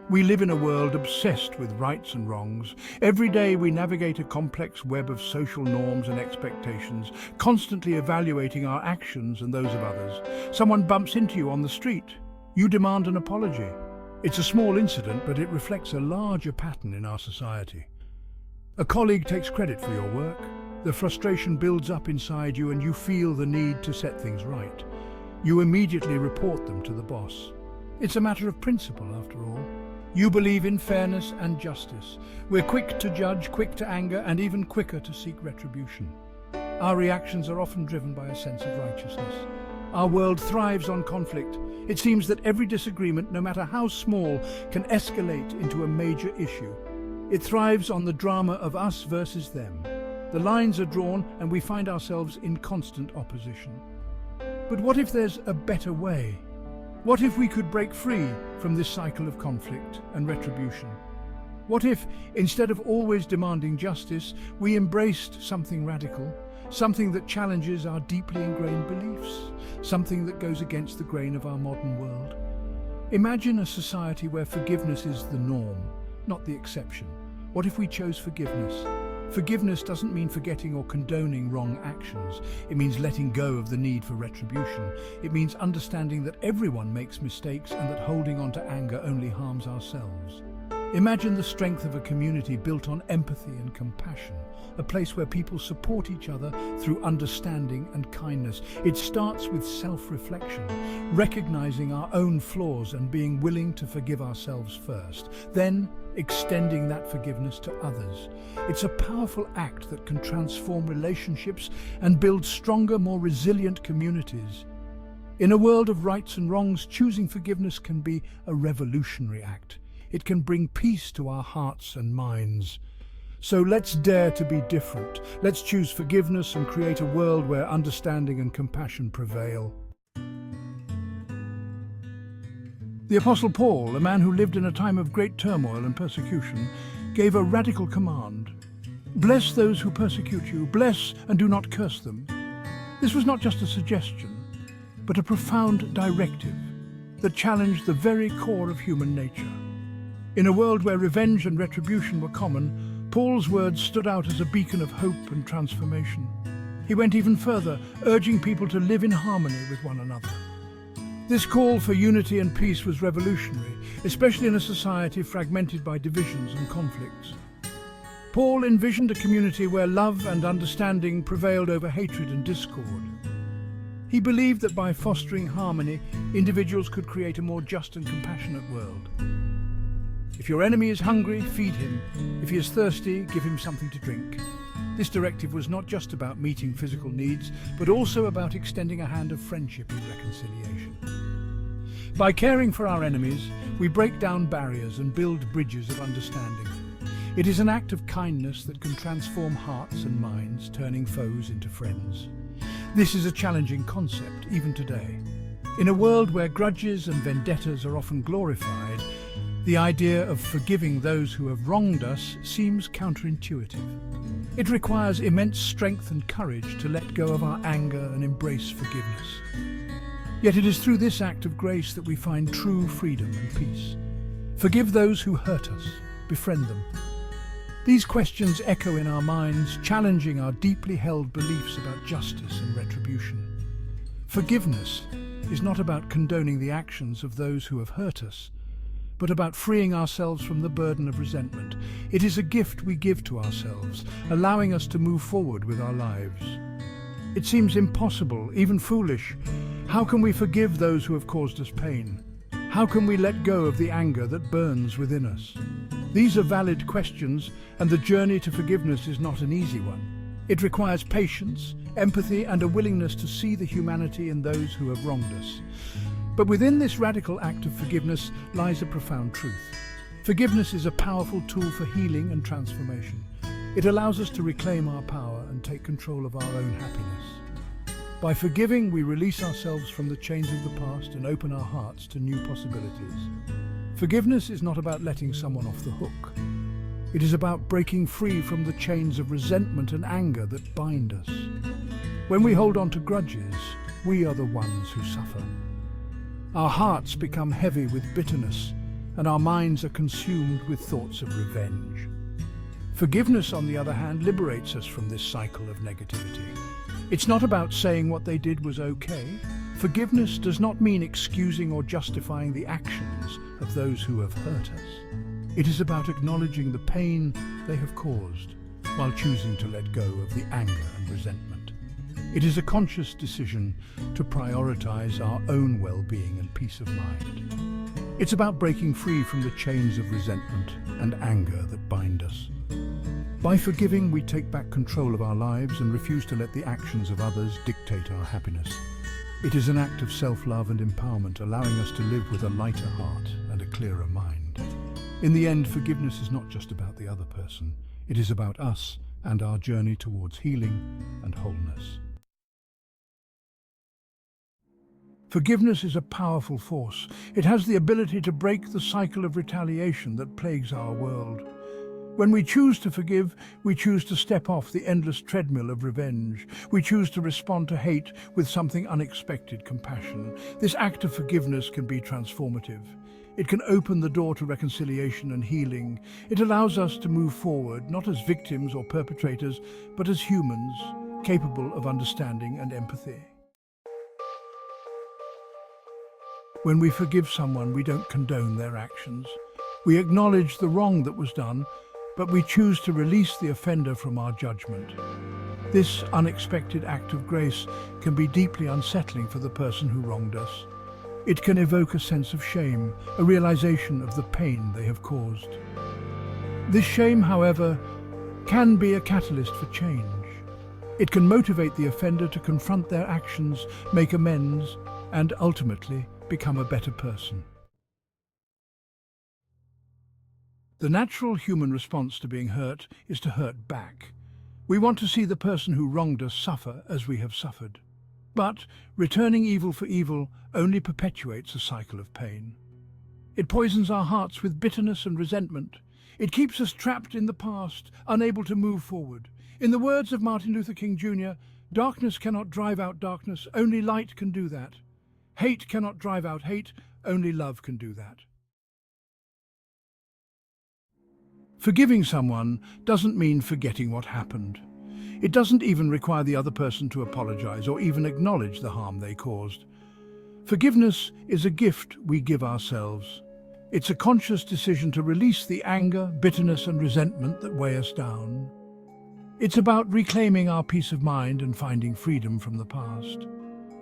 We live in a world obsessed with rights and wrongs. Every day we navigate a complex web of social norms and expectations, constantly evaluating our actions and those of others. Someone bumps into you on the street. You demand an apology. It's a small incident, but it reflects a larger pattern in our society. A colleague takes credit for your work. The frustration builds up inside you and you feel the need to set things right. You immediately report them to the boss. It's a matter of principle, after all. You believe in fairness and justice. We're quick to judge, quick to anger, and even quicker to seek retribution. Our reactions are often driven by a sense of righteousness. Our world thrives on conflict. It seems that every disagreement, no matter how small, can escalate into a major issue. It thrives on the drama of us versus them. The lines are drawn and we find ourselves in constant opposition. But what if there's a better way? What if we could break free from this cycle of conflict and retribution? What if, instead of always demanding justice, we embraced something radical, something that challenges our deeply ingrained beliefs, something that goes against the grain of our modern world? Imagine a society where forgiveness is the norm, not the exception. What if we chose forgiveness? Forgiveness doesn't mean forgetting or condoning wrong actions. It means letting go of the need for retribution. It means understanding that everyone makes mistakes and that holding on to anger only harms ourselves. Imagine the strength of a community built on empathy and compassion, a place where people support each other through understanding and kindness. It starts with self-reflection, recognizing our own flaws and being willing to forgive ourselves first, then extending that forgiveness to others. It's a powerful act that can transform relationships and build stronger, more resilient communities. In a world of rights and wrongs, choosing forgiveness can be a revolutionary act. It can bring peace to our hearts and minds. So let's dare to be different. Let's choose forgiveness and create a world where understanding and compassion prevail. The Apostle Paul, a man who lived in a time of great turmoil and persecution, gave a radical command. Bless those who persecute you, bless and do not curse them. This was not just a suggestion, but a profound directive that challenged the very core of human nature. In a world where revenge and retribution were common, Paul's words stood out as a beacon of hope and transformation. He went even further, urging people to live in harmony with one another. This call for unity and peace was revolutionary, especially in a society fragmented by divisions and conflicts. Paul envisioned a community where love and understanding prevailed over hatred and discord. He believed that by fostering harmony, individuals could create a more just and compassionate world. If your enemy is hungry, feed him. If he is thirsty, give him something to drink. This directive was not just about meeting physical needs, but also about extending a hand of friendship and reconciliation. By caring for our enemies, we break down barriers and build bridges of understanding. It is an act of kindness that can transform hearts and minds, turning foes into friends. This is a challenging concept, even today. In a world where grudges and vendettas are often glorified, the idea of forgiving those who have wronged us seems counterintuitive. It requires immense strength and courage to let go of our anger and embrace forgiveness. Yet it is through this act of grace that we find true freedom and peace. Forgive those who hurt us, befriend them. These questions echo in our minds, challenging our deeply held beliefs about justice and retribution. Forgiveness is not about condoning the actions of those who have hurt us, but about freeing ourselves from the burden of resentment. It is a gift we give to ourselves, allowing us to move forward with our lives. It seems impossible, even foolish. How can we forgive those who have caused us pain? How can we let go of the anger that burns within us? These are valid questions, and the journey to forgiveness is not an easy one. It requires patience, empathy, and a willingness to see the humanity in those who have wronged us. But within this radical act of forgiveness lies a profound truth. Forgiveness is a powerful tool for healing and transformation. It allows us to reclaim our power and take control of our own happiness. By forgiving, we release ourselves from the chains of the past and open our hearts to new possibilities. Forgiveness is not about letting someone off the hook. It is about breaking free from the chains of resentment and anger that bind us. When we hold on to grudges, we are the ones who suffer. Our hearts become heavy with bitterness, and our minds are consumed with thoughts of revenge. Forgiveness, on the other hand, liberates us from this cycle of negativity. It's not about saying what they did was okay. Forgiveness does not mean excusing or justifying the actions of those who have hurt us. It is about acknowledging the pain they have caused while choosing to let go of the anger and resentment. It is a conscious decision to prioritize our own well-being and peace of mind. It's about breaking free from the chains of resentment and anger that bind us. By forgiving, we take back control of our lives and refuse to let the actions of others dictate our happiness. It is an act of self-love and empowerment, allowing us to live with a lighter heart and a clearer mind. In the end, forgiveness is not just about the other person. It is about us and our journey towards healing and wholeness. Forgiveness is a powerful force. It has the ability to break the cycle of retaliation that plagues our world. When we choose to forgive, we choose to step off the endless treadmill of revenge. We choose to respond to hate with something unexpected compassion. This act of forgiveness can be transformative. It can open the door to reconciliation and healing. It allows us to move forward, not as victims or perpetrators, but as humans, capable of understanding and empathy. When we forgive someone, we don't condone their actions. We acknowledge the wrong that was done, but we choose to release the offender from our judgment. This unexpected act of grace can be deeply unsettling for the person who wronged us. It can evoke a sense of shame, a realization of the pain they have caused. This shame, however, can be a catalyst for change. It can motivate the offender to confront their actions, make amends, and ultimately become a better person. The natural human response to being hurt is to hurt back. We want to see the person who wronged us suffer as we have suffered. But returning evil for evil only perpetuates a cycle of pain. It poisons our hearts with bitterness and resentment. It keeps us trapped in the past, unable to move forward. In the words of Martin Luther King Jr., "Darkness cannot drive out darkness, only light can do that. Hate cannot drive out hate, only love can do that." Forgiving someone doesn't mean forgetting what happened. It doesn't even require the other person to apologize or even acknowledge the harm they caused. Forgiveness is a gift we give ourselves. It's a conscious decision to release the anger, bitterness, and resentment that weigh us down. It's about reclaiming our peace of mind and finding freedom from the past.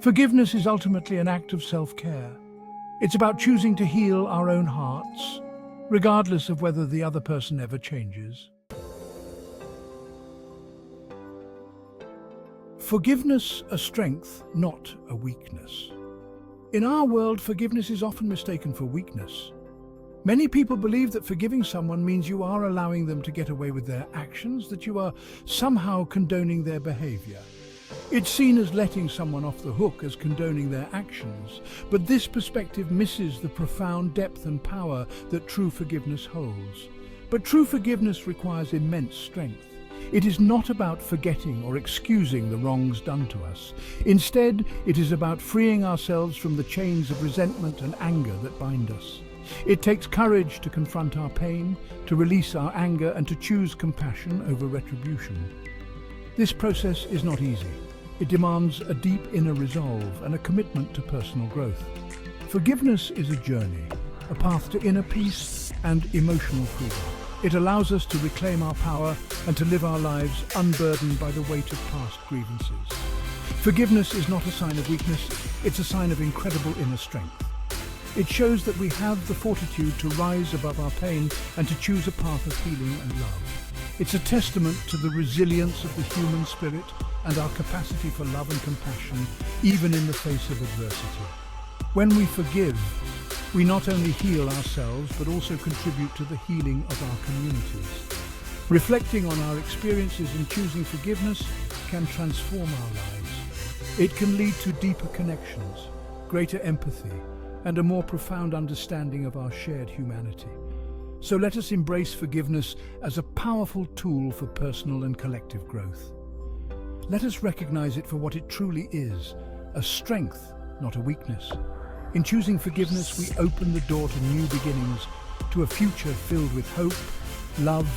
Forgiveness is ultimately an act of self-care. It's about choosing to heal our own hearts, regardless of whether the other person ever changes. Forgiveness a strength, not a weakness. In our world, forgiveness is often mistaken for weakness. Many people believe that forgiving someone means you are allowing them to get away with their actions, that you are somehow condoning their behavior. It's seen as letting someone off the hook, as condoning their actions, but this perspective misses the profound depth and power that true forgiveness holds. But true forgiveness requires immense strength. It is not about forgetting or excusing the wrongs done to us. Instead, it is about freeing ourselves from the chains of resentment and anger that bind us. It takes courage to confront our pain, to release our anger, and to choose compassion over retribution. This process is not easy. It demands a deep inner resolve and a commitment to personal growth. Forgiveness is a journey, a path to inner peace and emotional freedom. It allows us to reclaim our power and to live our lives unburdened by the weight of past grievances. Forgiveness is not a sign of weakness, it's a sign of incredible inner strength. It shows that we have the fortitude to rise above our pain and to choose a path of healing and love. It's a testament to the resilience of the human spirit and our capacity for love and compassion, even in the face of adversity. When we forgive, we not only heal ourselves, but also contribute to the healing of our communities. Reflecting on our experiences in choosing forgiveness can transform our lives. It can lead to deeper connections, greater empathy, and a more profound understanding of our shared humanity. So let us embrace forgiveness as a powerful tool for personal and collective growth. Let us recognize it for what it truly is, a strength, not a weakness. In choosing forgiveness, we open the door to new beginnings, to a future filled with hope, love,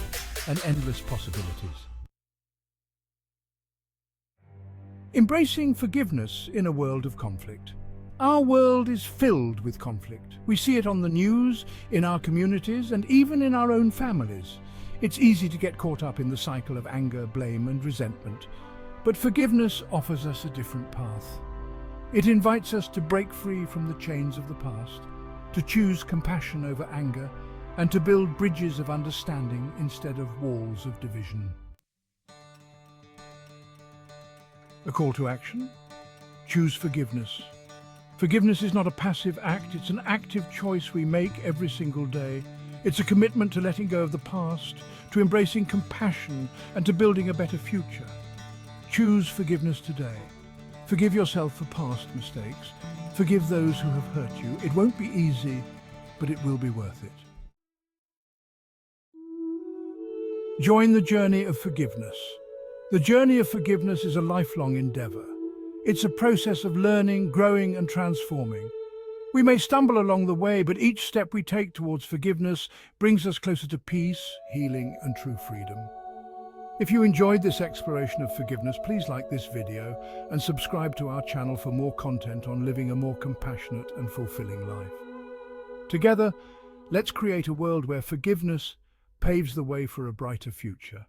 and endless possibilities. Embracing forgiveness in a world of conflict. Our world is filled with conflict. We see it on the news, in our communities, and even in our own families. It's easy to get caught up in the cycle of anger, blame, and resentment. But forgiveness offers us a different path. It invites us to break free from the chains of the past, to choose compassion over anger, and to build bridges of understanding instead of walls of division. A call to action? Choose forgiveness. Forgiveness is not a passive act, it's an active choice we make every single day. It's a commitment to letting go of the past, to embracing compassion, and to building a better future. Choose forgiveness today. Forgive yourself for past mistakes. Forgive those who have hurt you. It won't be easy, but it will be worth it. Join the journey of forgiveness. The journey of forgiveness is a lifelong endeavor. It's a process of learning, growing, and transforming. We may stumble along the way, but each step we take towards forgiveness brings us closer to peace, healing, and true freedom. If you enjoyed this exploration of forgiveness, please like this video and subscribe to our channel for more content on living a more compassionate and fulfilling life. Together, let's create a world where forgiveness paves the way for a brighter future.